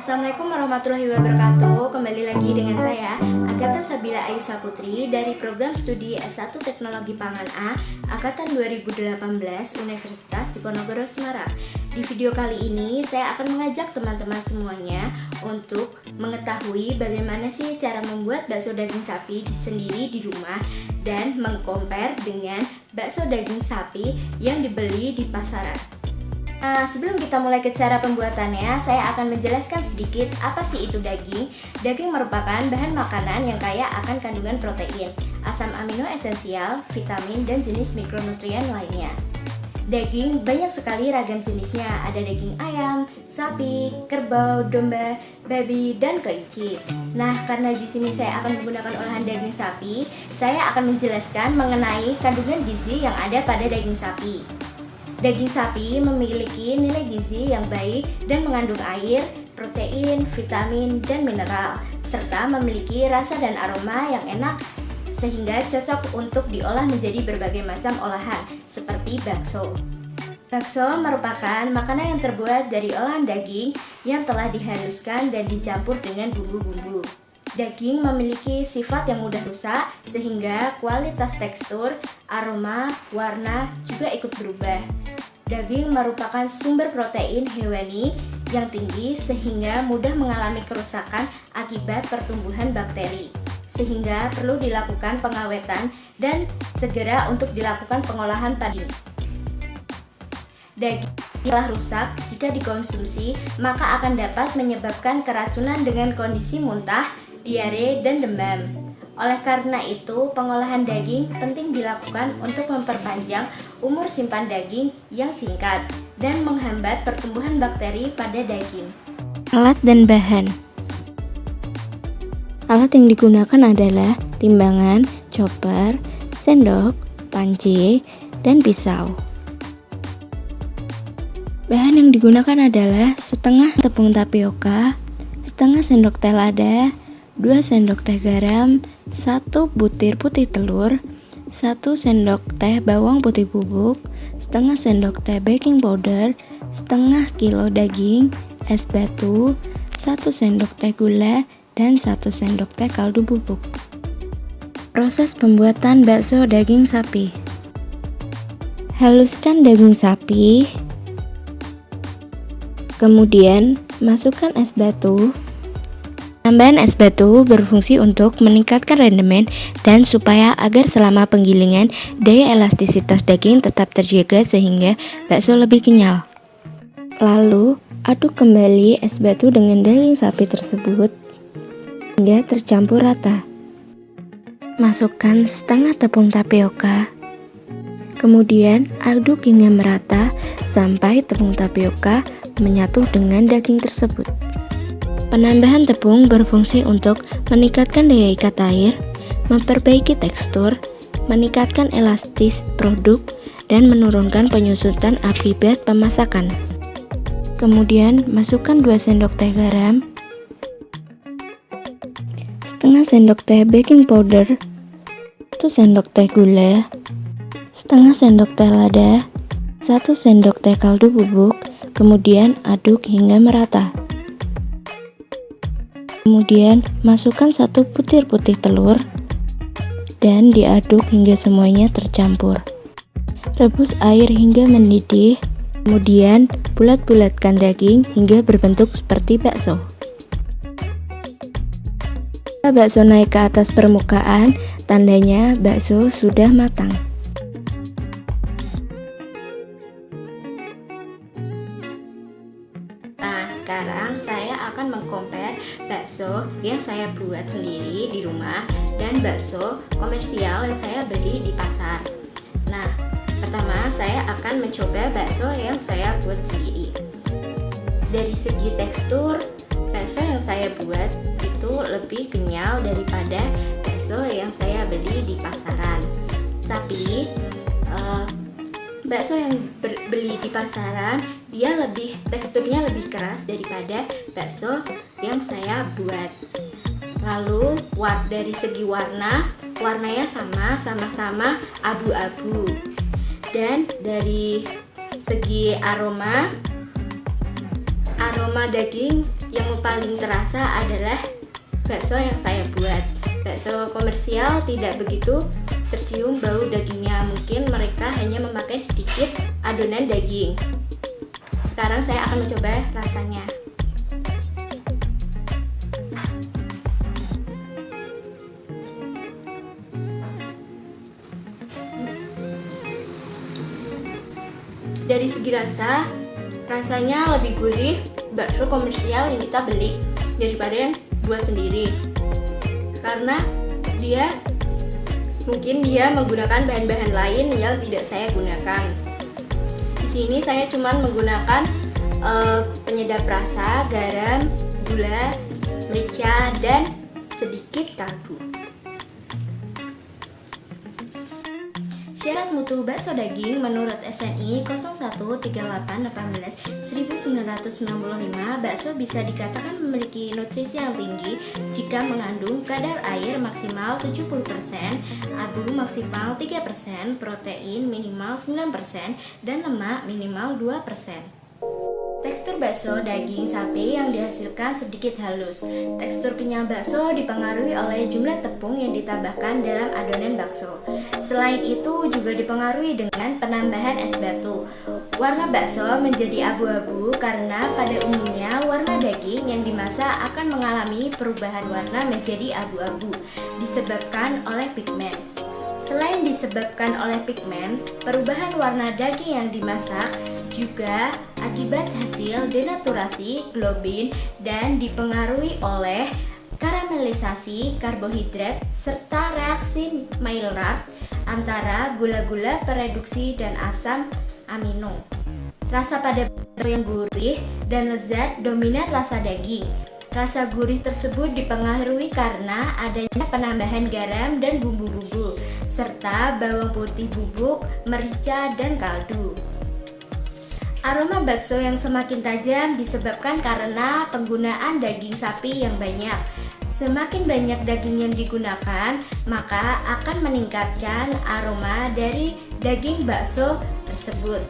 Assalamualaikum warahmatullahi wabarakatuh. Kembali lagi dengan saya Agatha Sabila Ayusa Putri dari program studi S1 Teknologi Pangan A angkatan 2018 Universitas Diponegoro Semarang. Di video kali ini saya akan mengajak teman-teman semuanya untuk mengetahui bagaimana sih cara membuat bakso daging sapi sendiri di rumah dan mengcompare dengan bakso daging sapi yang dibeli di pasaran. Sebelum kita mulai ke cara pembuatannya, saya akan menjelaskan sedikit apa sih itu daging. Daging merupakan bahan makanan yang kaya akan kandungan protein, asam amino esensial, vitamin, dan jenis mikronutrien lainnya. Daging banyak sekali ragam jenisnya, ada daging ayam, sapi, kerbau, domba, babi, dan kelinci. Nah, karena di sini saya akan menggunakan olahan daging sapi, saya akan menjelaskan mengenai kandungan gizi yang ada pada daging sapi. Daging sapi memiliki nilai gizi yang baik dan mengandung air, protein, vitamin, dan mineral, serta memiliki rasa dan aroma yang enak sehingga cocok untuk diolah menjadi berbagai macam olahan seperti bakso. Bakso merupakan makanan yang terbuat dari olahan daging yang telah dihaluskan dan dicampur dengan bumbu-bumbu. Daging memiliki sifat yang mudah rusak sehingga kualitas tekstur, aroma, warna juga ikut berubah. Daging merupakan sumber protein hewani yang tinggi sehingga mudah mengalami kerusakan akibat pertumbuhan bakteri, sehingga perlu dilakukan pengawetan dan segera untuk dilakukan pengolahan pada daging telah rusak jika dikonsumsi, maka akan dapat menyebabkan keracunan dengan kondisi muntah, diare, dan demam. Oleh karena itu, pengolahan daging penting dilakukan untuk memperpanjang umur simpan daging yang singkat dan menghambat pertumbuhan bakteri pada daging. Alat dan bahan. Alat yang digunakan adalah timbangan, chopper, sendok, panci, dan pisau. Bahan yang digunakan adalah setengah tepung tapioka, setengah sendok teh lada, 2 sendok teh garam, 1 butir putih telur, 1 sendok teh bawang putih bubuk, setengah sendok teh baking powder, setengah kilo daging, es batu, 1 sendok teh gula, dan 1 sendok teh kaldu bubuk. Proses pembuatan bakso daging sapi. Haluskan daging sapi, kemudian masukkan es batu. Tambahan es batu berfungsi untuk meningkatkan rendemen dan supaya agar selama penggilingan daya elastisitas daging tetap terjaga sehingga bakso lebih kenyal. Lalu aduk kembali es batu dengan daging sapi tersebut hingga tercampur rata. Masukkan setengah tepung tapioka. Kemudian aduk hingga merata sampai tepung tapioka menyatu dengan daging tersebut. Penambahan tepung berfungsi untuk meningkatkan daya ikat air, memperbaiki tekstur, meningkatkan elastis produk, dan menurunkan penyusutan akibat pemasakan. Kemudian masukkan 2 sendok teh garam, setengah sendok teh baking powder, 1 sendok teh gula, setengah sendok teh lada, 1 sendok teh kaldu bubuk, kemudian aduk hingga merata. Kemudian masukkan 1 butir putih telur dan diaduk hingga semuanya tercampur. Rebus air hingga mendidih, kemudian bulat-bulatkan daging hingga berbentuk seperti bakso. Jika bakso naik ke atas permukaan, tandanya bakso sudah matang. Sekarang saya akan mengcompare bakso yang saya buat sendiri di rumah dan bakso komersial yang saya beli di pasar. Nah, pertama saya akan mencoba bakso yang saya buat sendiri. Dari segi tekstur, bakso yang saya buat itu lebih kenyal daripada bakso yang saya beli di pasaran. Tapi bakso yang beli di pasaran dia teksturnya lebih keras daripada bakso yang saya buat. Lalu dari segi warnanya sama-sama abu-abu. Dan dari segi aroma daging Yang paling terasa adalah bakso yang saya buat. Bakso komersial tidak begitu tercium bau dagingnya, mungkin mereka hanya memakai sedikit adonan daging. Sekarang saya akan mencoba rasanya. Dari segi rasa, rasanya lebih gurih bakso komersial yang kita beli daripada yang buat sendiri, karena mungkin dia menggunakan bahan-bahan lain yang tidak saya gunakan. Di sini saya cuma menggunakan penyedap rasa, garam, gula, merica, dan sedikit kaldu. Syarat mutu bakso daging menurut SNI 013818/1995, bakso bisa dikatakan memiliki nutrisi yang tinggi jika mengandung kadar air maksimal 70%, abu maksimal 3%, protein minimal 9%, dan lemak minimal 2%. Tekstur bakso daging sapi yang dihasilkan sedikit halus. Tekstur kenyal bakso dipengaruhi oleh jumlah tepung yang ditambahkan dalam adonan bakso. Selain itu juga dipengaruhi dengan penambahan es batu. Warna bakso menjadi abu-abu karena pada umumnya warna daging yang dimasak akan mengalami perubahan warna menjadi abu-abu disebabkan oleh pigmen. Selain disebabkan oleh pigmen, perubahan warna daging yang dimasak juga akibat hasil denaturasi globin dan dipengaruhi oleh karamelisasi karbohidrat serta reaksi Maillard antara gula-gula pereduksi dan asam amino. Rasa pada bakso yang gurih dan lezat dominan rasa daging. Rasa gurih tersebut dipengaruhi karena adanya penambahan garam dan bumbu-bumbu serta bawang putih bubuk, merica, dan kaldu. Aroma bakso yang semakin tajam disebabkan karena penggunaan daging sapi yang banyak. Semakin banyak daging yang digunakan, maka akan meningkatkan aroma dari daging bakso tersebut.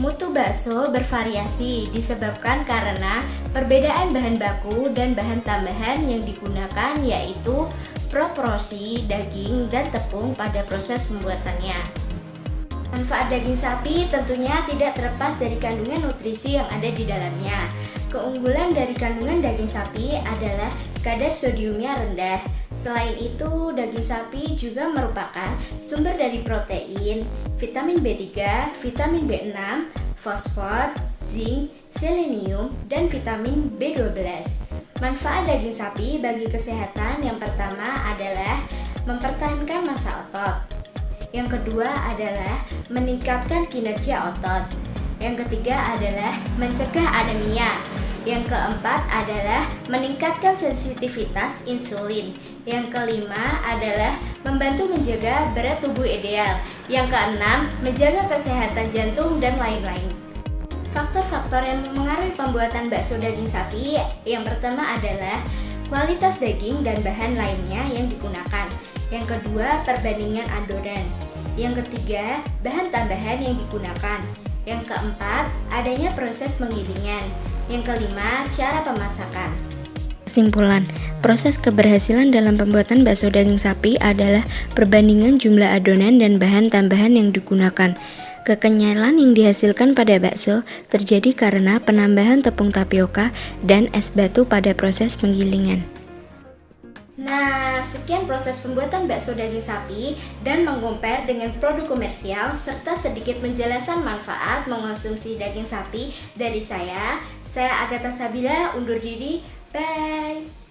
Mutu bakso bervariasi disebabkan karena perbedaan bahan baku dan bahan tambahan yang digunakan, yaitu proporsi daging dan tepung pada proses pembuatannya. Manfaat daging sapi tentunya tidak terlepas dari kandungan nutrisi yang ada di dalamnya. Keunggulan dari kandungan daging sapi adalah kadar sodiumnya rendah. Selain itu, daging sapi juga merupakan sumber dari protein, vitamin B3, vitamin B6, fosfor, zinc, selenium, dan vitamin B12. Manfaat daging sapi bagi kesehatan yang pertama adalah mempertahankan massa otot. Yang kedua adalah meningkatkan kinerja otot. Yang ketiga adalah mencegah anemia. Yang keempat adalah meningkatkan sensitivitas insulin. Yang kelima adalah membantu menjaga berat tubuh ideal. Yang keenam, menjaga kesehatan jantung dan lain-lain. Faktor-faktor yang mempengaruhi pembuatan bakso daging sapi yang pertama adalah kualitas daging dan bahan lainnya yang digunakan. Yang kedua, perbandingan adonan. Yang ketiga, bahan tambahan yang digunakan. Yang keempat, adanya proses penggilingan. Yang kelima, cara pemasakan. Kesimpulan, proses keberhasilan dalam pembuatan bakso daging sapi adalah perbandingan jumlah adonan dan bahan tambahan yang digunakan. Kekenyalan yang dihasilkan pada bakso terjadi karena penambahan tepung tapioka dan es batu pada proses penggilingan. Nah, sekian proses pembuatan bakso daging sapi dan mengcompare dengan produk komersial serta sedikit penjelasan manfaat mengonsumsi daging sapi dari saya. Saya Agatha Sabila undur diri. Bye.